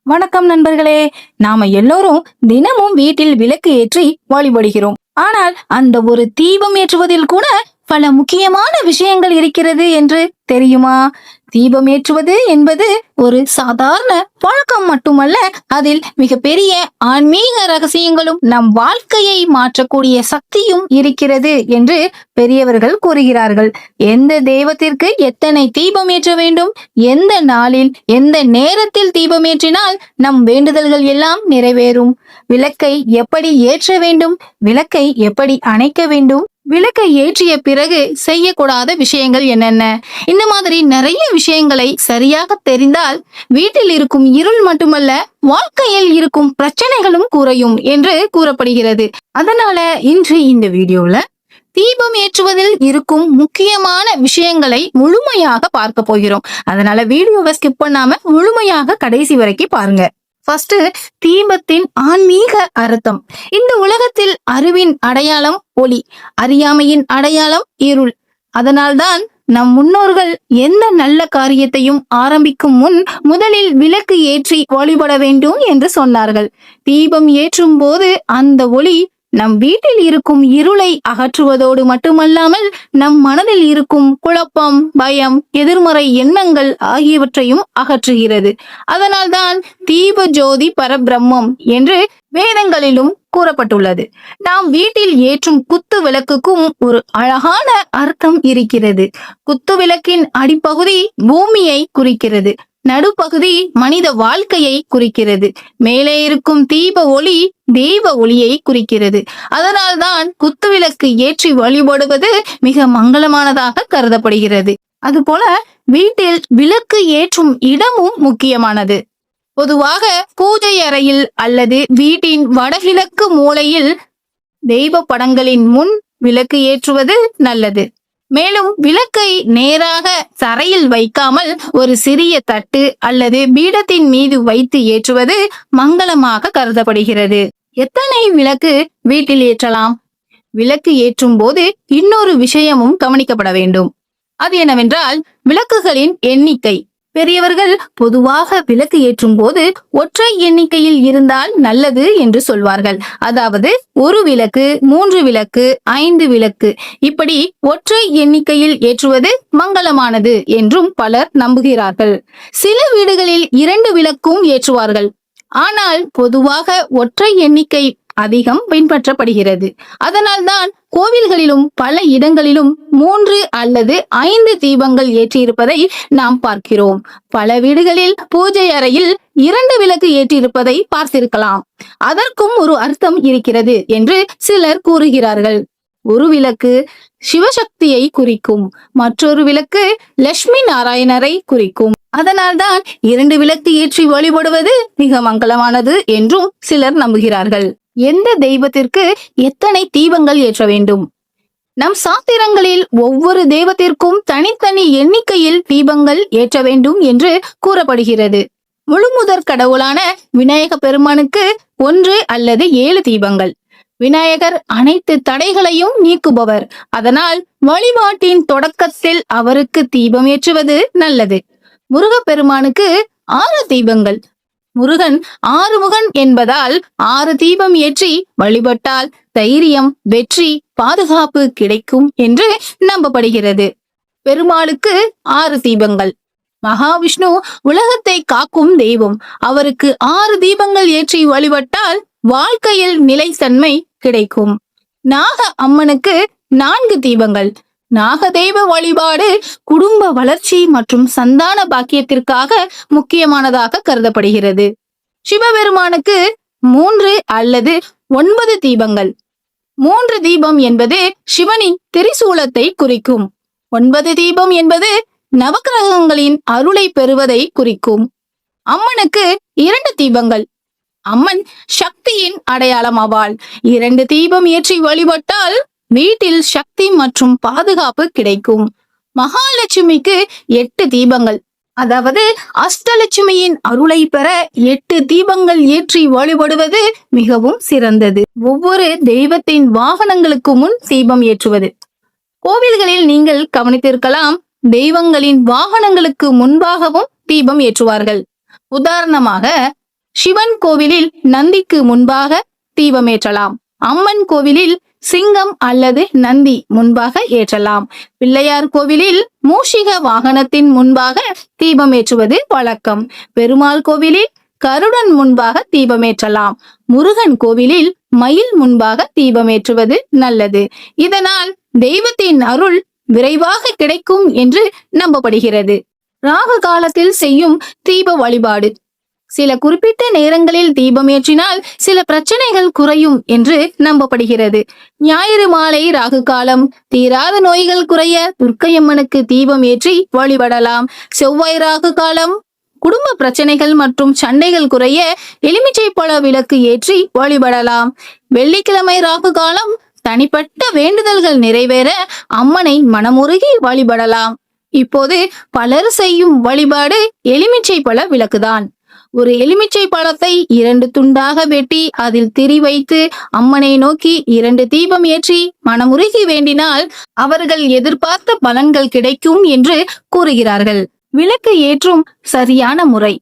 வணக்கம் நண்பர்களே. நாம எல்லோரும் தினமும் வீட்டில் விளக்கு ஏற்றி வழிபடுகிறோம். ஆனால் அந்த ஒரு தீபம் ஏற்றுவதில் கூட பல முக்கியமான விஷயங்கள் இருக்கிறது என்று தெரியுமா? தீபம் ஏற்றுவது என்பது ஒரு சாதாரண பழக்கம் மட்டுமல்ல, அதில் மிகப்பெரிய ஆன்மீக ரகசியங்களும் நம் வாழ்க்கையை மாற்றக்கூடிய சக்தியும் இருக்கிறது என்று பெரியவர்கள் கூறுகிறார்கள். எந்த தெய்வத்திற்கு எத்தனை தீபம் ஏற்ற வேண்டும், எந்த நாளில் எந்த நேரத்தில் தீபம் ஏற்றினால் நம் வேண்டுதல்கள் எல்லாம் நிறைவேறும், விளக்கை எப்படி ஏற்ற வேண்டும், விளக்கை எப்படி அணைக்க வேண்டும், விளக்கை ஏற்றிய பிறகு செய்யக்கூடாத விஷயங்கள் என்னென்ன, இந்த மாதிரி நிறைய விஷயங்களை சரியாக தெரிந்தால் வீட்டில் இருக்கும் இருள் மட்டுமல்ல, வாழ்க்கையில் இருக்கும் பிரச்சனைகளும் குறையும் என்று கூறப்படுகிறது. அதனால இன்று இந்த வீடியோல தீபம் ஏற்றுவதில் இருக்கும் முக்கியமான விஷயங்களை முழுமையாக பார்க்க போகிறோம். அதனால வீடியோவை ஸ்கிப் பண்ணாம முழுமையாக கடைசி வரைக்கும் பாருங்க. ஃபர்ஸ்ட், தீபத்தின் ஆன்மீக அர்த்தம். இந்த உலகத்தில் அறிவின் அடையாளம் ஒளி, அறியாமையின் அடையாளம் இருள். அதனால்தான் நம் முன்னோர்கள் எந்த நல்ல காரியத்தையும் ஆரம்பிக்கும் முன் முதலில் விளக்கு ஏற்றி வழிபட வேண்டும் என்று சொன்னார்கள். தீபம் ஏற்றும் போது அந்த ஒளி நம் வீட்டில் இருக்கும் இருளை அகற்றுவதோடு மட்டுமல்லாமல் நம் மனதில் இருக்கும் குழப்பம், பயம், எதிர்மறை எண்ணங்கள் ஆகியவற்றையும் அகற்றுகிறது. அதனால்தான் தீப ஜோதி பரபிரம்மம் என்று வேதங்களிலும் கூறப்பட்டுள்ளது. நாம் வீட்டில் ஏற்றும் குத்து விளக்குக்கும் ஒரு அழகான அர்த்தம் இருக்கிறது. குத்து விளக்கின் அடிப்பகுதி பூமியை குறிக்கிறது, நடுப்பகுதி மனித வாழ்க்கையை குறிக்கிறது, மேலே இருக்கும் தீப ஒளி தெய்வ ஒளியை குறிக்கிறது. அதனால்தான் குத்துவிளக்கு ஏற்றி வழிபடுவது மிக மங்களமானதாக கருதப்படுகிறது. அதுபோல வீட்டில் விளக்கு ஏற்றும் இடமும் முக்கியமானது. பொதுவாக பூஜை அறையில் அல்லது வீட்டின் வடகிழக்கு மூலையில் தெய்வ படங்களின் முன் விளக்கு ஏற்றுவது நல்லது. மேலும் விளக்கை நேராக தரையில் வைக்காமல் ஒரு சிறிய தட்டு அல்லது பீடத்தின் மீது வைத்து ஏற்றுவது மங்களமாக கருதப்படுகிறது. எத்தனை விளக்கு வீட்டில் ஏற்றலாம்? விளக்கு ஏற்றும் போது இன்னொரு விஷயமும் கவனிக்கப்பட வேண்டும். அது என்னவென்றால் விளக்குகளின் எண்ணிக்கை. பெரியவர்கள் பொதுவாக விளக்கு ஏற்றும் போது ஒற்றை எண்ணிக்கையில் இருந்தால் நல்லது என்று சொல்வார்கள். அதாவது ஒரு விளக்கு, 3 விளக்கு, 5 விளக்கு, இப்படி ஒற்றை எண்ணிக்கையில் ஏற்றுவது மங்களமானது என்றும் பலர் நம்புகிறார்கள். சில வீடுகளில் 2 விளக்கும் ஏற்றுவார்கள். ஆனால் பொதுவாக ஒற்றை எண்ணிக்கை அதிகம் பின்பற்றப்படுகிறது. அதனால்தான் கோவில்களிலும் பல இடங்களிலும் 3 அல்லது 5 தீபங்கள் ஏற்றியிருப்பதை நாம் பார்க்கிறோம். பல வீடுகளில் பூஜை அறையில் 2 விளக்கு ஏற்றியிருப்பதை பார்த்திருக்கலாம். அதற்கும் ஒரு அர்த்தம் இருக்கிறது என்று சிலர் கூறுகிறார்கள். ஒரு விளக்கு சிவசக்தியை குறிக்கும், மற்றொரு விளக்கு லட்சுமி நாராயணரை குறிக்கும். அதனால்தான் 2 விளக்கு ஏற்றி வழிபடுவது மிக மங்களமானது என்றும் சிலர் நம்புகிறார்கள். எந்த தெய்வத்திற்கு எத்தனை தீபங்கள் ஏற்ற வேண்டும்? நம் சாத்திரங்களில் ஒவ்வொரு தெய்வத்திற்கும் தனித்தனி எண்ணிக்கையில் தீபங்கள் ஏற்ற வேண்டும் என்று கூறப்படுகிறது. முழுமுதற் கடவுளான விநாயக பெருமானுக்கு 1 அல்லது 7 தீபங்கள். விநாயகர் அனைத்து தடைகளையும் நீக்குபவர். அதனால் வழிபாட்டின் தொடக்கத்தில் அவருக்கு தீபம் ஏற்றுவது நல்லது. முருகப்பெருமானுக்கு 6 தீபங்கள். முருகன் ஆறுமுகன் என்பதால் 6 தீபம் ஏற்றி வழிபட்டால் தைரியம், வெற்றி, பாதுகாப்பு கிடைக்கும் என்று நம்பப்படுகிறது. பெருமாளுக்கு 6 தீபங்கள். மகாவிஷ்ணு உலகத்தை காக்கும் தெய்வம். அவருக்கு 6 தீபங்கள் ஏற்றி வழிபட்டால் வாழ்க்கையில் நிலைத்தன்மை கிடைக்கும். நாக அம்மனுக்கு 4 தீபங்கள். நாகதெய்வ வழிபாடு குடும்ப வளர்ச்சி மற்றும் சந்தான பாக்கியத்திற்காக முக்கியமானதாக கருதப்படுகிறது. சிவபெருமானுக்கு 3 அல்லது 9 தீபங்கள். 3 தீபம் என்பது சிவனின் திரிசூலத்தை குறிக்கும். 9 தீபம் என்பது நவக்கிரகங்களின் அருளை பெறுவதை குறிக்கும். அம்மனுக்கு 2 தீபங்கள். அம்மன் சக்தியின் அடையாளமாவாள். 2 தீபம் ஏற்றி வழிபட்டால் வீட்டில் சக்தி மற்றும் பாதுகாப்பு கிடைக்கும். மகாலட்சுமிக்கு 8 தீபங்கள். அதாவது அஷ்டலட்சுமியின் அருளை பெற 8 தீபங்கள் ஏற்றி வழிபடுவது மிகவும் சிறந்தது. ஒவ்வொரு தெய்வத்தின் வாகனங்களுக்கு முன் தீபம் ஏற்றுவது. கோவில்களில் நீங்கள் கவனித்திருக்கலாம், தெய்வங்களின் வாகனங்களுக்கு முன்பாகவும் தீபம் ஏற்றுவார்கள். உதாரணமாக சிவன் கோவிலில் நந்திக்கு முன்பாக தீபமேற்றலாம். அம்மன் கோவிலில் சிங்கம் அல்லது நந்தி முன்பாக ஏற்றலாம். பிள்ளையார் கோவிலில் மூஷிக வாகனத்தின் முன்பாக தீபமேற்றுவது வழக்கம். பெருமாள் கோவிலில் கருடன் முன்பாக தீபமேற்றலாம். முருகன் கோவிலில் மயில் முன்பாக தீபமேற்றுவது நல்லது. இதனால் தெய்வத்தின் அருள் விரைவாக கிடைக்கும் என்று நம்பப்படுகிறது. ராகு காலத்தில் செய்யும் தீப வழிபாடு. சில குறிப்பிட்ட நேரங்களில் தீபமேற்றினால் சில பிரச்சனைகள் குறையும் என்று நம்பப்படுகிறது. ஞாயிறு மாலை ராகு காலம். தீராத நோய்கள் குறைய துர்க்கையம்மனுக்கு தீபம் ஏற்றி வழிபடலாம். செவ்வாய் ராகு காலம். குடும்ப பிரச்சனைகள் மற்றும் சண்டைகள் குறைய எலுமிச்சை பழ விளக்கு ஏற்றி வழிபடலாம். வெள்ளிக்கிழமை ராகு காலம். தனிப்பட்ட வேண்டுதல்கள் நிறைவேற அம்மனை மனமுருகி வழிபடலாம். இப்போது பலர் செய்யும் வழிபாடு எலுமிச்சை பழ விளக்குதான். ஒரு எலுமிச்சை பழத்தை 2 துண்டாக வெட்டி அதில் திரி வைத்து அம்மனை நோக்கி 2 தீபம் ஏற்றி மனமுருகி வேண்டினால் அவர்கள் எதிர்பார்த்த பலன்கள் கிடைக்கும் என்று கூறுகிறார்கள். விளக்கு ஏற்றும் சரியான முறை.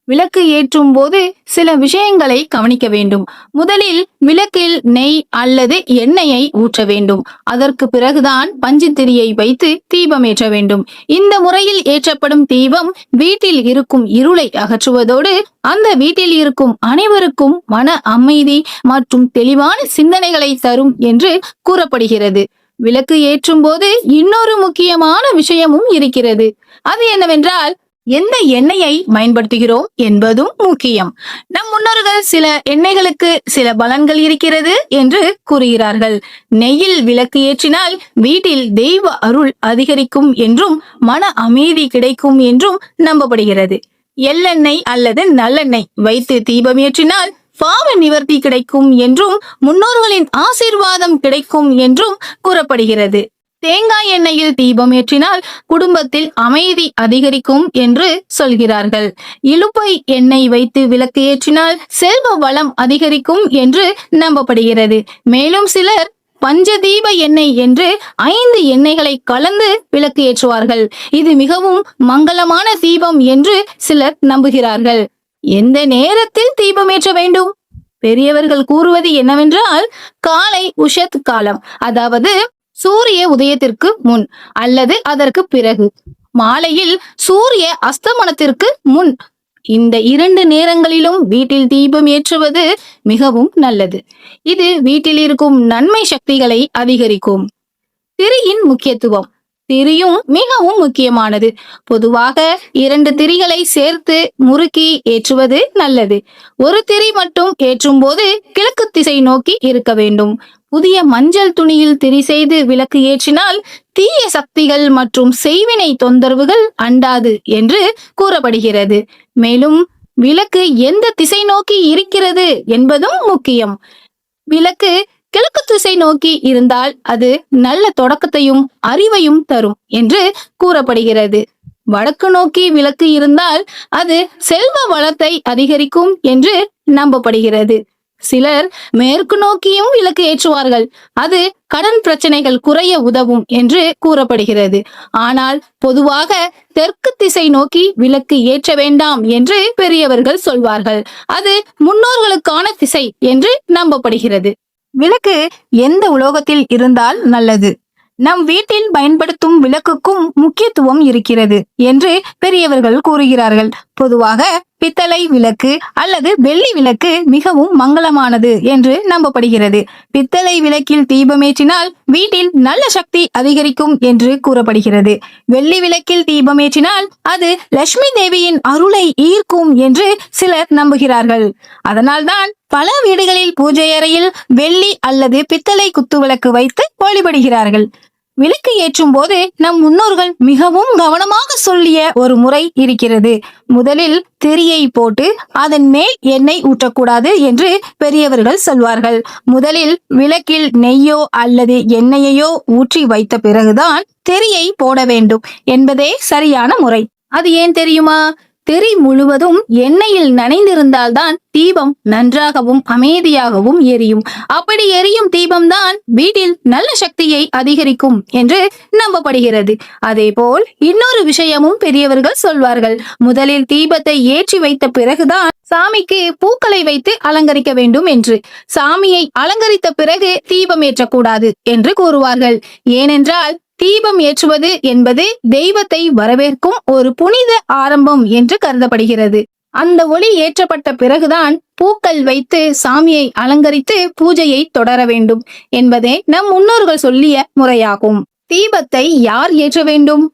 விளக்கு ஏற்றும் போது சில விஷயங்களை கவனிக்க வேண்டும். முதலில் விளக்கில் நெய் அல்லது எண்ணெயை ஊற்ற வேண்டும். அதற்கு பிறகுதான் பஞ்சு திரியை வைத்து தீபம் ஏற்ற வேண்டும். இந்த முறையில் ஏற்றப்படும் தீபம் வீட்டில் இருக்கும் இருளை அகற்றுவதோடு அந்த வீட்டில் இருக்கும் அனைவருக்கும் மன அமைதி மற்றும் தெளிவான சிந்தனைகளை தரும் என்று கூறப்படுகிறது. விளக்கு ஏற்றும் போது இன்னொரு முக்கியமான விஷயமும் இருக்கிறது. அது என்னவென்றால் எந்த எண்ணெயை பயன்படுத்துகிறோம் என்பதும் முக்கியம். நம் முன்னோர்கள் சில எண்ணெய்களுக்கு சில பலன்கள் இருக்கிறது என்று கூறுகிறார்கள். நெய்யில் விளக்கு ஏற்றினால் வீட்டில் தெய்வ அருள் அதிகரிக்கும் என்றும் மன அமைதி கிடைக்கும் என்றும் நம்பப்படுகிறது. எள்ளெண்ணெய் அல்லது நல்லெண்ணெய் வைத்து தீபம் ஏற்றினால் பாவ நிவர்த்தி கிடைக்கும் என்றும் முன்னோர்களின் ஆசீர்வாதம் கிடைக்கும் என்றும் கூறப்படுகிறது. தேங்காய் எண்ணெயில் தீபம் ஏற்றினால் குடும்பத்தில் அமைதி அதிகரிக்கும் என்று சொல்கிறார்கள். இலுப்பை எண்ணெய் வைத்து விளக்கு ஏற்றினால் செல்வ வளம் அதிகரிக்கும் என்று நம்பப்படுகிறது. மேலும் சிலர் பஞ்சதீப எண்ணெய் என்று 5 எண்ணெய்களை கலந்து விளக்கு ஏற்றுவார்கள். இது மிகவும் மங்களமான தீபம் என்று சிலர் நம்புகிறார்கள். எந்த நேரத்தில் தீபம் ஏற்ற வேண்டும்? பெரியவர்கள் கூறுவது என்னவென்றால் காலை உஷத் காலம், அதாவது சூரிய உதயத்திற்கு முன் அல்லது அதற்கு பிறகு, மாலையில் சூரிய அஸ்தமனத்திற்கு முன். இந்த 2 நேரங்களிலும் வீட்டில் தீபம் ஏற்றுவது மிகவும் நல்லது. இது வீட்டில் இருக்கும் நன்மை சக்திகளை அதிகரிக்கும். திரியின் முக்கியத்துவம். திரியும் மிகவும் முக்கியமானது. பொதுவாக 2 திரிகளை சேர்த்து முறுக்கி ஏற்றுவது நல்லது. ஒரு திரி மட்டும் ஏற்றும் போது கிழக்கு திசை நோக்கி இருக்க வேண்டும். புதிய மஞ்சள் துணியில் திரி செய்து விளக்கு ஏற்றினால் தீய சக்திகள் மற்றும் செய்வினை தொந்தரவுகள் அண்டாது என்று கூறப்படுகிறது. மேலும் விளக்கு எந்த திசை நோக்கி இருக்கிறது என்பதும் முக்கியம். விளக்கு கிழக்கு திசை நோக்கி இருந்தால் அது நல்ல தொடக்கத்தையும் அறிவையும் தரும் என்று கூறப்படுகிறது. வடக்கு நோக்கி விளக்கு இருந்தால் அது செல்வ வளத்தை அதிகரிக்கும் என்று நம்பப்படுகிறது. சிலர் மேற்கு நோக்கியும் விளக்கு ஏற்றுவார்கள். அது கடன் பிரச்சனைகள் குறைய உதவும் என்று கூறப்படுகிறது. ஆனால் பொதுவாக தெற்கு திசை நோக்கி விளக்கு ஏற்ற வேண்டாம் என்று பெரியவர்கள் சொல்வார்கள். அது முன்னோர்களுக்கான திசை என்று நம்பப்படுகிறது. விளக்கு எந்த உலோகத்தில் இருந்தால் நல்லது? நம் வீட்டில் பயன்படுத்தும் விளக்குக்கும் முக்கியத்துவம் இருக்கிறது என்று பெரியவர்கள் கூறுகிறார்கள். பொதுவாக பித்தளை விளக்கு அல்லது வெள்ளி விளக்கு மிகவும் மங்களமானது என்று நம்பப்படுகிறது. பித்தளை விளக்கில் தீபமேற்றினால் வீட்டில் நல்ல சக்தி அதிகரிக்கும் என்று கூறப்படுகிறது. வெள்ளி விளக்கில் தீபமேற்றினால் அது லட்சுமி தேவியின் அருளை ஈர்க்கும் என்று சிலர் நம்புகிறார்கள். அதனால்தான் பல வீடுகளில் பூஜை அறையில் வெள்ளி அல்லது பித்தளை குத்துவிளக்கு வைத்து வழிபடுகிறார்கள். விளக்கு ஏற்றும் போது நம் முன்னோர்கள் மிகவும் கவனமாக சொல்லிய ஒரு முறை இருக்கிறது. முதலில் திரியை போட்டு அதன் மேல் எண்ணெய் ஊற்றக்கூடாது என்று பெரியவர்கள் சொல்வார்கள். முதலில் விளக்கில் நெய்யோ அல்லது எண்ணெயையோ ஊற்றி வைத்த பிறகுதான் திரியை போட வேண்டும் என்பதே சரியான முறை. அது ஏன் தெரியுமா? திரி முழுவதும் எண்ணெயில் நனைந்திருந்தால்தான் தீபம் நன்றாகவும் அமைதியாகவும் எரியும். அப்படி எரியும் தீபம்தான் வீட்டில் நல்ல சக்தியை அதிகரிக்கும் என்று நம்பப்படுகிறது. அதேபோல் இன்னொரு விஷயமும் பெரியவர்கள் சொல்வார்கள். முதலில் தீபத்தை ஏற்றி வைத்த பிறகுதான் சாமிக்கு பூக்களை வைத்து அலங்கரிக்க வேண்டும் என்று. சாமியை அலங்கரித்த பிறகு தீபம் ஏற்றக்கூடாது என்று கூறுவார்கள். ஏனென்றால் தீபம் ஏற்றுவது என்பது தெய்வத்தை வரவேற்கும் ஒரு புனித ஆரம்பம் என்று கருதப்படுகிறது. அந்த ஒளி ஏற்றப்பட்ட பிறகுதான் பூக்கள் வைத்து சாமியை அலங்கரித்து பூஜையை தொடர வேண்டும் என்பதே நம் முன்னோர்கள் சொல்லிய முறையாகும். தீபத்தை யார் ஏற்ற வேண்டும்?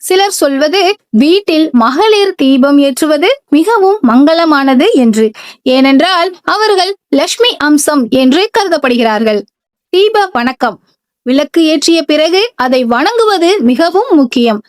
சிலர் சொல்வது வீட்டில் மகளிர் தீபம் ஏற்றுவது மிகவும் மங்களமானது என்று. ஏனென்றால் அவர்கள் லட்சுமி அம்சம் என்று கருதப்படுகிறார்கள். தீப வணக்கம். விளக்கு ஏற்றிய பிறகு அதை வணங்குவது மிகவும் முக்கியம்.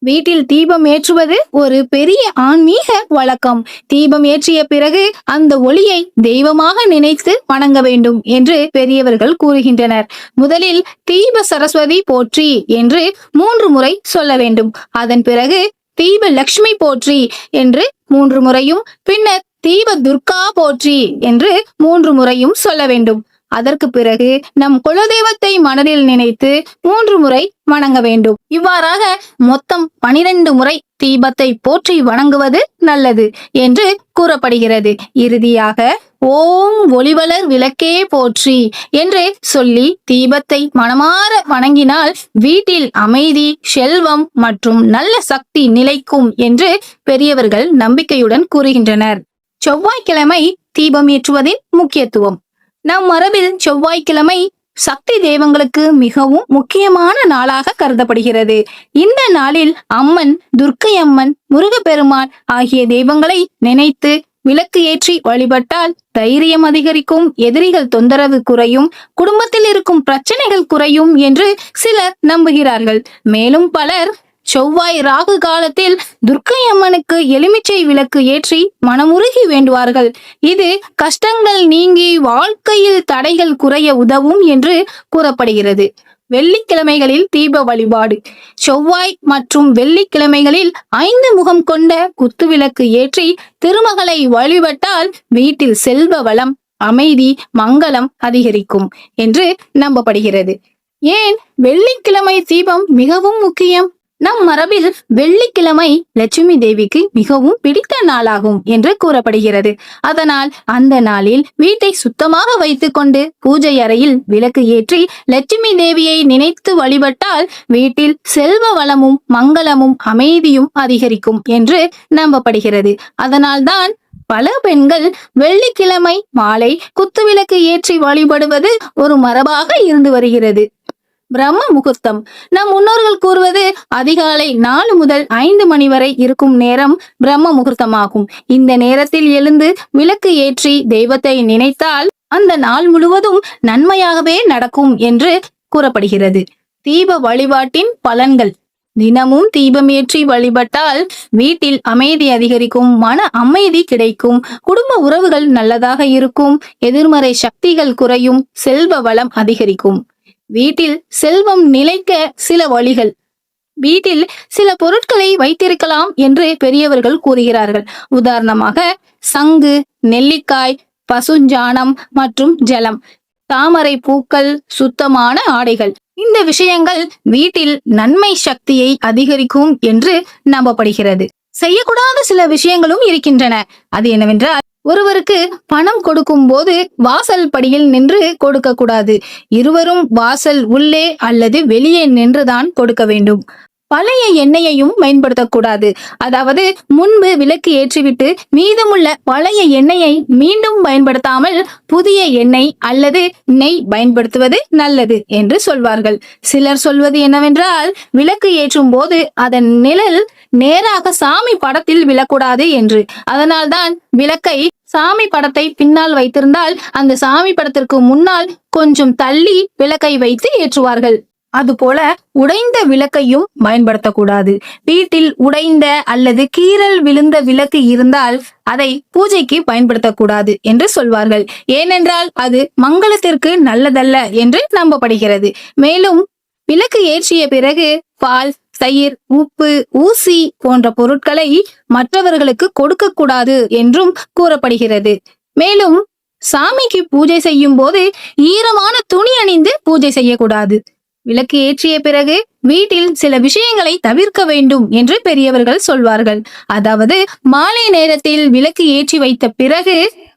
வீட்டில் தீபம் ஏற்றுவது ஒரு பெரிய ஆன்மீக வழக்கம். தீபம் ஏற்றிய பிறகு அந்த ஒளியை தெய்வமாக நினைத்து வணங்க வேண்டும் என்று பெரியவர்கள் கூறுகின்றனர். முதலில் தீப சரஸ்வதி போற்றி என்று 3 முறை சொல்ல வேண்டும். அதன் பிறகு தீப லட்சுமி போற்றி என்று 3 முறையும், பின்னர் தீப துர்கா போற்றி என்று 3 முறையும் சொல்ல வேண்டும். அதற்கு பிறகு நம் குலதெய்வத்தை மனதில் நினைத்து 3 முறை வணங்க வேண்டும். இவ்வாறாக மொத்தம் 12 முறை தீபத்தை போற்றி வணங்குவது நல்லது என்று கூறப்படுகிறது. இறுதியாக ஓம் ஒளிவளர் விளக்கே போற்றி என்று சொல்லி தீபத்தை மனமாற வணங்கினால் வீட்டில் அமைதி, செல்வம் மற்றும் நல்ல சக்தி நிலைக்கும் என்று பெரியவர்கள் நம்பிக்கையுடன் கூறுகின்றனர். செவ்வாய்க்கிழமை தீபம் ஏற்றுவதின் முக்கியத்துவம். நம் மரபில் செவ்வாய்க்கிழமை சக்தி தெய்வங்களுக்கு மிகவும் முக்கியமான நாளாக கருதப்படுகிறது. இந்த நாளில் அம்மன், துர்க்கை அம்மன், முருகப்பெருமான் ஆகிய தெய்வங்களை நினைத்து விளக்கு ஏற்றி வழிபட்டால் தைரியம் அதிகரிக்கும், எதிரிகள் தொந்தரவு குறையும், குடும்பத்தில் இருக்கும் பிரச்சனைகள் குறையும் என்று சிலர் நம்புகிறார்கள். மேலும் பலர் செவ்வாய் ராகு காலத்தில் துர்க்கை அம்மனுக்கு எலுமிச்சை விளக்கு ஏற்றி மனமுருகி வேண்டுவார்கள். இது கஷ்டங்கள் நீங்கி வாழ்க்கையில் தடைகள் குறைய உதவும் என்று கூறப்படுகிறது. வெள்ளிக்கிழமைகளில் தீப வழிபாடு. செவ்வாய் மற்றும் வெள்ளிக்கிழமைகளில் 5 முகம் கொண்ட குத்துவிளக்கு ஏற்றி திருமகளை வழிபட்டால் வீட்டில் செல்வ வளம், அமைதி, மங்களம் அதிகரிக்கும் என்று நம்பப்படுகிறது. ஏன் வெள்ளிக்கிழமை தீபம் மிகவும் முக்கியம்? நம் மரபில் வெள்ளிக்கிழமை லட்சுமி தேவிக்கு மிகவும் பிடித்த நாளாகும் என்று கூறப்படுகிறது. அதனால் அந்த நாளில் வீட்டை சுத்தமாக வைத்துக் கொண்டு பூஜை அறையில் விளக்கு ஏற்றி லட்சுமி தேவியை நினைத்து வழிபட்டால் வீட்டில் செல்வ வளமும் மங்களமும் அமைதியும் அதிகரிக்கும் என்று நம்பப்படுகிறது. அதனால்தான் பல பெண்கள் வெள்ளிக்கிழமை மாலை குத்துவிளக்கு ஏற்றி வழிபடுவது ஒரு மரபாக இருந்து வருகிறது. பிரம்ம முகூர்த்தம். நம் முன்னோர்கள் கூறுவது அதிகாலை 4 முதல் 5 மணி வரை இருக்கும் நேரம் பிரம்ம முகூர்த்தமாகும். இந்த நேரத்தில் எழுந்து விளக்கு ஏற்றி தெய்வத்தை நினைத்தால் அந்த நாள் முழுவதும் நன்மையாகவே நடக்கும் என்று கூறப்படுகிறது. தீப வழிபாட்டின் பலன்கள். தினமும் தீபம் ஏற்றி வழிபட்டால் வீட்டில் அமைதி அதிகரிக்கும், மன அமைதி கிடைக்கும், குடும்ப உறவுகள் நல்லதாக இருக்கும், எதிர்மறை சக்திகள் குறையும், செல்வ வளம் அதிகரிக்கும். வீட்டில் செல்வம் நிலைக்க சில வழிகள். வீட்டில் சில பொருட்களை வைத்திருக்கலாம் என்று பெரியவர்கள் கூறுகிறார்கள். உதாரணமாக சங்கு, நெல்லிக்காய், பசுஞ்சாணம் மற்றும் ஜலம், தாமரை பூக்கள், சுத்தமான ஆடைகள். இந்த விஷயங்கள் வீட்டில் நன்மை சக்தியை அதிகரிக்கும் என்று நம்பப்படுகிறது. செய்யக்கூடாத சில விஷயங்களும் இருக்கின்றன. அது என்னவென்றால், ஒருவருக்கு பணம் கொடுக்கும் போது வாசல் படியில் நின்று கொடுக்க கூடாது. இருவரும் வாசல் உள்ளே அல்லது வெளியே நின்றுதான் கொடுக்க வேண்டும். பழைய எண்ணெயையும் பயன்படுத்தக்கூடாது. அதாவது முன்பு விளக்கு ஏற்றிவிட்டு மீதமுள்ள பழைய எண்ணெயை மீண்டும் பயன்படுத்தாமல் புதிய எண்ணெய் அல்லது நெய் பயன்படுத்துவது நல்லது என்று சொல்வார்கள். சிலர் சொல்வது என்னவென்றால், விளக்கு ஏற்றும் போது அதன் நிழல் நேராக சாமி படத்தில் விழக்கூடாது என்று. அதனால்தான் விளக்கை சாமி படத்தை பின்னால் வைத்திருந்தால் அந்த சாமி படத்திற்கு முன்னால் கொஞ்சம் தள்ளி விளக்கை வைத்து ஏற்றுவார்கள். அதுபோல உடைந்த விளக்கையும் பயன்படுத்தக்கூடாது. வீட்டில் உடைந்த அல்லது கீறல் விழுந்த விளக்கு இருந்தால் அதை பூஜைக்கு பயன்படுத்தக்கூடாது என்று சொல்வார்கள். ஏனென்றால் அது மங்களத்திற்கு நல்லதல்ல என்று நம்பப்படுகிறது. மேலும் விளக்கு ஏற்றிய பிறகு பால், தயிர், உப்பு, ஊசி போன்ற பொருட்களை மற்றவர்களுக்கு கொடுக்க கூடாது என்றும் கூறப்படுகிறது. மேலும் சாமிக்கு பூஜை செய்யும் போது ஈரமான துணி அணிந்து பூஜை செய்யக்கூடாது. விளக்கு ஏற்றிய பிறகு வீட்டில் சில விஷயங்களை தவிர்க்க வேண்டும் என்று பெரியவர்கள் சொல்வார்கள். அதாவது மாலை நேரத்தில் விளக்கு ஏற்றி வைத்த பிறகு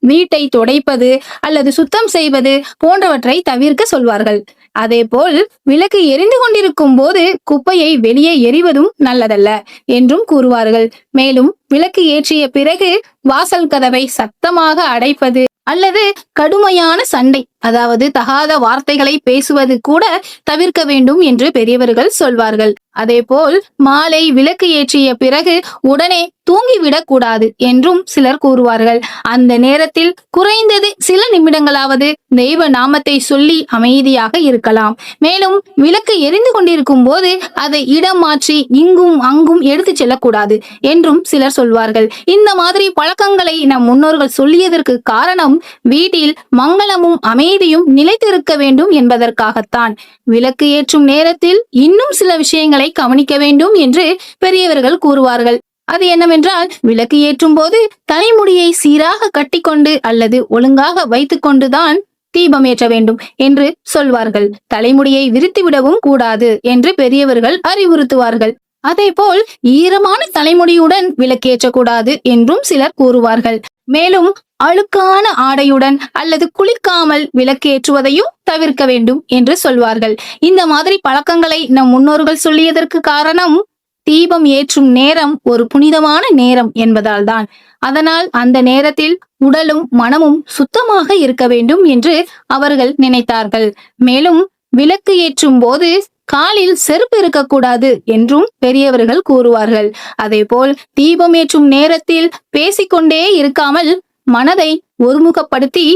வீட்டை துடைப்பது அல்லது சுத்தம் செய்வது போன்றவற்றை தவிர்க்க சொல்வார்கள். அதேபோல் விளக்கு எரிந்து கொண்டிருக்கும் போது குப்பையை வெளியே எறிவதும் நல்லதல்ல என்றும் கூறுவார்கள். மேலும் விளக்கு ஏற்றிய பிறகு வாசல் கதவை சத்தமாக அடைப்பது அல்லது கடுமையான சண்டை, அதாவது தகாத வார்த்தைகளை பேசுவது கூட தவிர்க்க வேண்டும் என்று பெரியவர்கள் சொல்வார்கள். அதேபோல் மாலை விளக்கு ஏற்றிய பிறகு உடனே தூங்கிவிடக் கூடாது என்றும் சிலர் கூறுவார்கள். அந்த நேரத்தில் குறைந்தது சில நிமிடங்களாவது தெய்வ நாமத்தை சொல்லி அமைதியாக இருக்கலாம். மேலும் விளக்கு எரிந்து கொண்டிருக்கும் போது அதை இடம் மாற்றி இங்கும் அங்கும் எடுத்து செல்லக்கூடாது என்றும் சிலர் சொல்வார்கள். இந்த மாதிரி பழக்கங்களை நம் முன்னோர்கள் சொல்லியதற்கு காரணம் வீட்டில் மங்களமும் அமைதியும் நிலைத்திருக்க வேண்டும் என்பதற்காகத்தான். விளக்கு ஏற்றும் நேரத்தில் இன்னும் சில விஷயங்களை கவனிக்க வேண்டும் என்று பெரியவர்கள் கூறுவார்கள். அது என்னவென்றால், விளக்கு ஏற்றும் போது தலைமுடியை சீராக கட்டிக்கொண்டு அல்லது ஒழுங்காக வைத்துக் கொண்டுதான் தீபம் ஏற்ற வேண்டும் என்று சொல்வார்கள். தலைமுடியை விரித்து விடவும் கூடாது என்று பெரியவர்கள் அறிவுறுத்துவார்கள். அதேபோல் ஈரமான தலைமுடியுடன் விளக்கேற்றக்கூடாது என்றும் சிலர் கூறுவார்கள். மேலும் அழுக்கான ஆடையுடன் அல்லது குளிக்காமல் விளக்கேற்றுவதையும் தவிர்க்க வேண்டும் என்று சொல்வார்கள். இந்த மாதிரி பழக்கங்களை நம் முன்னோர்கள் சொல்லியதற்கு காரணம் தீபம் ஏற்றும் நேரம் ஒரு புனிதமான நேரம் என்பதால் தான். அதனால் அந்த நேரத்தில் உடலும் மனமும் சுத்தமாக இருக்க வேண்டும் என்று அவர்கள் நினைத்தார்கள். மேலும் விளக்கு ஏற்றும் போது காலில் செருப்பு இருக்கக்கூடாது என்றும் பெரியவர்கள் கூறுவார்கள். அதேபோல் தீபம் ஏற்றும் நேரத்தில் பேசிக்கொண்டே இருக்காமல் மனதை ஒருமுகப்படுத்தி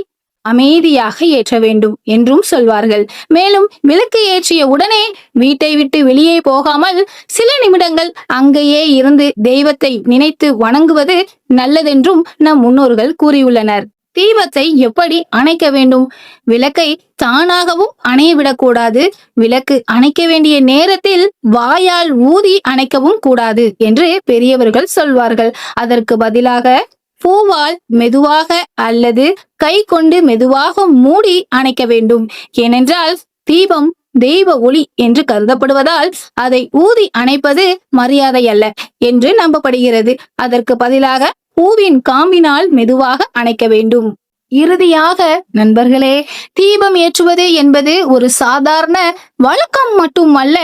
அமைதியாக ஏற்ற வேண்டும் என்றும் சொல்வார்கள். மேலும் விளக்கு ஏற்றிய உடனே வீட்டை விட்டு வெளியே போகாமல் சில நிமிடங்கள் அங்கேயே இருந்து தெய்வத்தை நினைத்து வணங்குவது நல்லதென்றும் நம் முன்னோர்கள் கூறியுள்ளனர். தீபத்தை எப்படி அணைக்க வேண்டும்? விளக்கை தானாகவும் அணைய விடக்கூடாது. விளக்கு அணைக்க வேண்டிய நேரத்தில் வாயால் ஊதி அணைக்கவும் கூடாது என்று பெரியவர்கள் சொல்வார்கள். அதற்கு பதிலாக பூவால் மெதுவாக அல்லது கை கொண்டு மெதுவாக மூடி அணைக்க வேண்டும். ஏனென்றால் தீபம் தெய்வ ஒளி என்று கருதப்படுவதால் அதை ஊதி அணைப்பது மரியாதை அல்ல என்று நம்பப்படுகிறது. அதற்கு பதிலாக பூவின் காம்பினால் மெதுவாக அணைக்க வேண்டும். இறுதியாக நண்பர்களே, தீபம் ஏற்றுவது என்பது ஒரு சாதாரண வழக்கம் மட்டுமல்ல,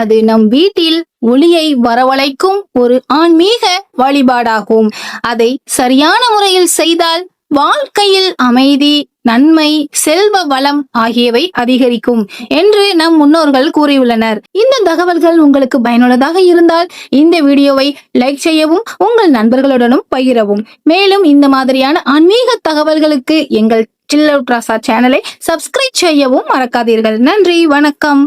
அது நம் வீட்டில் ஒளியை வரவழைக்கும் ஒரு ஆன்மீக வழிபாடாகும். அதை சரியான முறையில் செய்தால் வாழ்க்கையில் அமைதி, நன்மை, செல்வ வளம் ஆகியவை அதிகரிக்கும் என்று நம் முன்னோர்கள் கூறியுள்ளனர். இந்த தகவல்கள் உங்களுக்கு பயனுள்ளதாக இருந்தால் இந்த வீடியோவை லைக் செய்யவும் உங்கள் நண்பர்களுடனும் பகிரவும். மேலும் இந்த மாதிரியான ஆன்மீக தகவல்களுக்கு எங்கள் சில் அவுட் ராசா சேனலை சப்ஸ்கிரைப் செய்யவும் மறக்காதீர்கள். நன்றி, வணக்கம்.